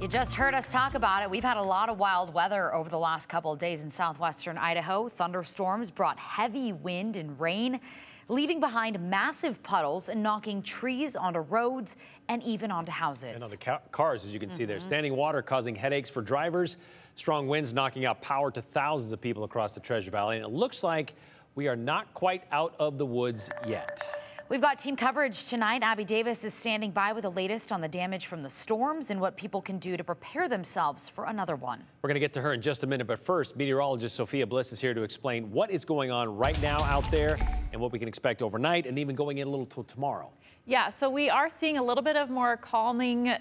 You just heard us talk about it. We've had a lot of wild weather over the last couple of days in southwestern Idaho. Thunderstorms brought heavy wind and rain, leaving behind massive puddles and knocking trees onto roads and even onto houses. And on the cars, as you can see there, standing water causing headaches for drivers, strong winds knocking out power to thousands of people across the Treasure Valley. And it looks like we are not quite out of the woods yet. We've got team coverage tonight. Abby Davis is standing by with the latest on the damage from the storms and what people can do to prepare themselves for another one. We're going to get to her in just a minute, but first, meteorologist Sophia Bliss is here to explain what is going on right now out there and what we can expect overnight and even going in a little till tomorrow. Yeah, so we are seeing a little bit of more calming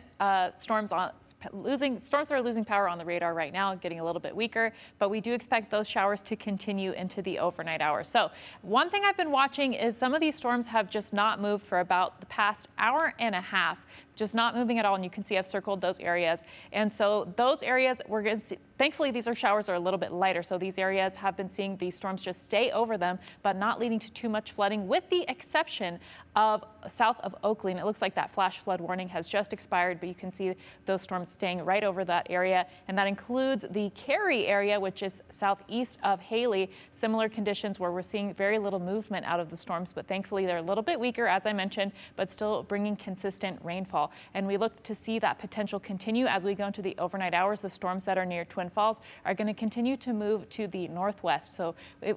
storms that are losing power on the radar right now, getting a little bit weaker, but we do expect those showers to continue into the overnight hours. So one thing I've been watching is some of these storms have just not moved for about the past hour and a half, just not moving at all. And you can see I've circled those areas. And so those areas, we're going to see, thankfully these showers are a little bit lighter. So these areas have been seeing these storms just stay over them, but not leading to too much flooding, with the exception of south of Oakley. And it looks like that flash flood warning has just expired, but you can see those storms staying right over that area. And that includes the Cary area, which is southeast of Haley. Similar conditions where we're seeing very little movement out of the storms, but thankfully they're a little bit weaker, as I mentioned, but still bringing consistent rainfall. And we look to see that potential continue as we go into the overnight hours. The storms that are near Twin Falls are going to continue to move to the northwest. So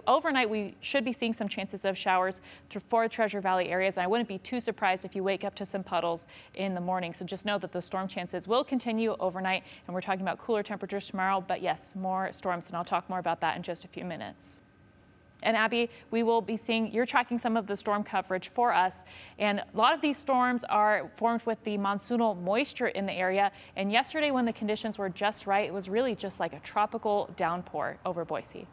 overnight, we should be seeing some chances of showers for Treasure Valley areas. And I wouldn't be too surprised if you wake up to some puddles in the morning. So just know that the storm chances will continue overnight. And we're talking about cooler temperatures tomorrow. But yes, more storms. And I'll talk more about that in just a few minutes. And Abby, we will be seeing, you're tracking some of the storm coverage for us. And a lot of these storms are formed with the monsoonal moisture in the area. And yesterday, when the conditions were just right, it was really just like a tropical downpour over Boise.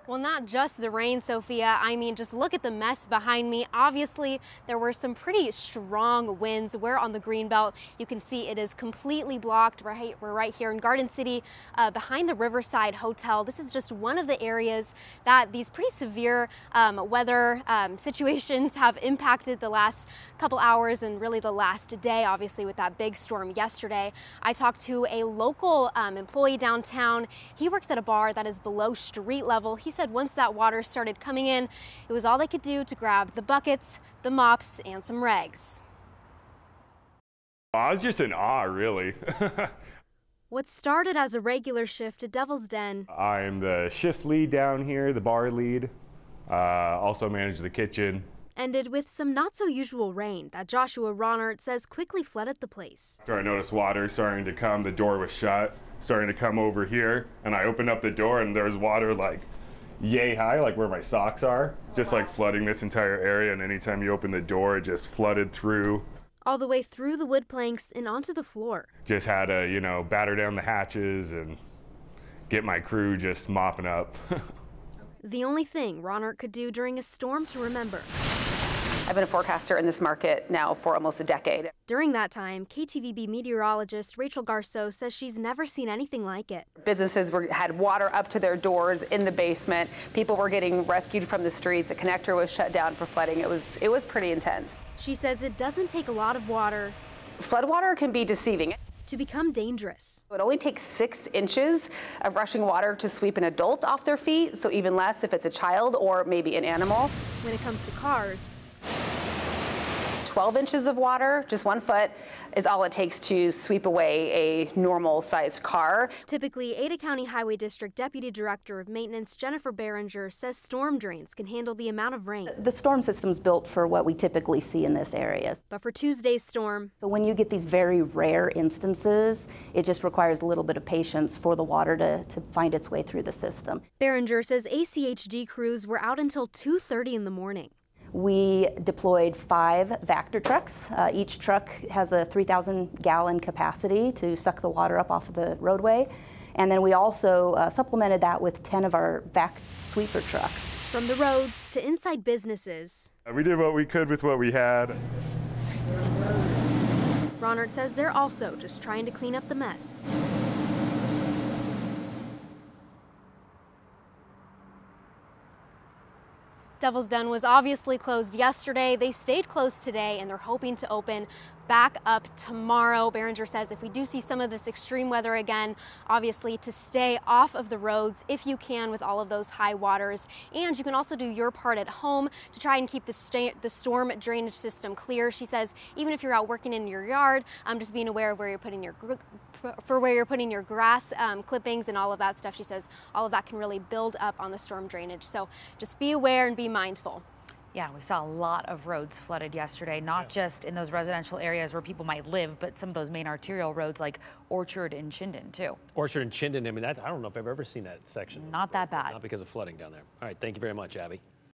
Well, not just the rain, Sophia. I mean, just look at the mess behind me. Obviously, there were some pretty strong winds. We're on the Greenbelt. You can see it is completely blocked. We're right here in Garden City behind the Riverside Hotel. This is just one of the areas that these pretty severe weather situations have impacted the last couple hours and really the last day, obviously, with that big storm yesterday. I talked to a local employee downtown. He works at a bar that is below street level. He said once that water started coming in, it was all they could do to grab the buckets, the mops, and some rags. I was just in awe, really. What started as a regular shift at Devil's Den. I'm the shift lead down here, the bar lead, also manage the kitchen. Ended with some not so usual rain that Joshua Ronert says quickly flooded the place. So I noticed water starting to come, the door was shut, starting to come over here, and I opened up the door and there's water like yay high, like where my socks are, just like flooding this entire area. And anytime you open the door, it just flooded through. All the way through the wood planks and onto the floor. Just had to, you know, batter down the hatches and get my crew just mopping up. The only thing Ronert could do during a storm to remember. I've been a forecaster in this market now for almost a decade. During that time, KTVB meteorologist Rachel Garceau says she's never seen anything like it. Businesses had water up to their doors in the basement. People were getting rescued from the streets. The connector was shut down for flooding. It was pretty intense. She says it doesn't take a lot of water. Floodwater can be deceiving. To become dangerous. It only takes 6 inches of rushing water to sweep an adult off their feet, so even less if it's a child or maybe an animal. When it comes to cars, 12 inches of water, just 1 foot, is all it takes to sweep away a normal-sized car. Typically, Ada County Highway District Deputy Director of Maintenance Jennifer Behringer says storm drains can handle the amount of rain. The storm system's built for what we typically see in this area. But for Tuesday's storm, so when you get these very rare instances, it just requires a little bit of patience for the water to find its way through the system. Behringer says ACHD crews were out until 2:30 in the morning. We deployed 5 Vector trucks. Each truck has a 3,000 gallon capacity to suck the water up off the roadway. And then we also supplemented that with 10 of our vac sweeper trucks. From the roads to inside businesses. We did what we could with what we had. Ronert says they're also just trying to clean up the mess. Devil's Den was obviously closed yesterday. They stayed closed today, and they're hoping to open back up tomorrow. Behringer says if we do see some of this extreme weather again, obviously to stay off of the roads if you can with all of those high waters. And you can also do your part at home to try and keep the storm drainage system clear. She says even if you're out working in your yard, just being aware of where you're putting your grass clippings and all of that stuff. She says all of that can really build up on the storm drainage. So just be aware and be mindful. Yeah, we saw a lot of roads flooded yesterday, not just in those residential areas where people might live, but some of those main arterial roads like Orchard and Chinden, too. Orchard and Chinden, I mean, I don't know if I've ever seen that section. Not that bad. Not because of flooding down there. All right, thank you very much, Abby.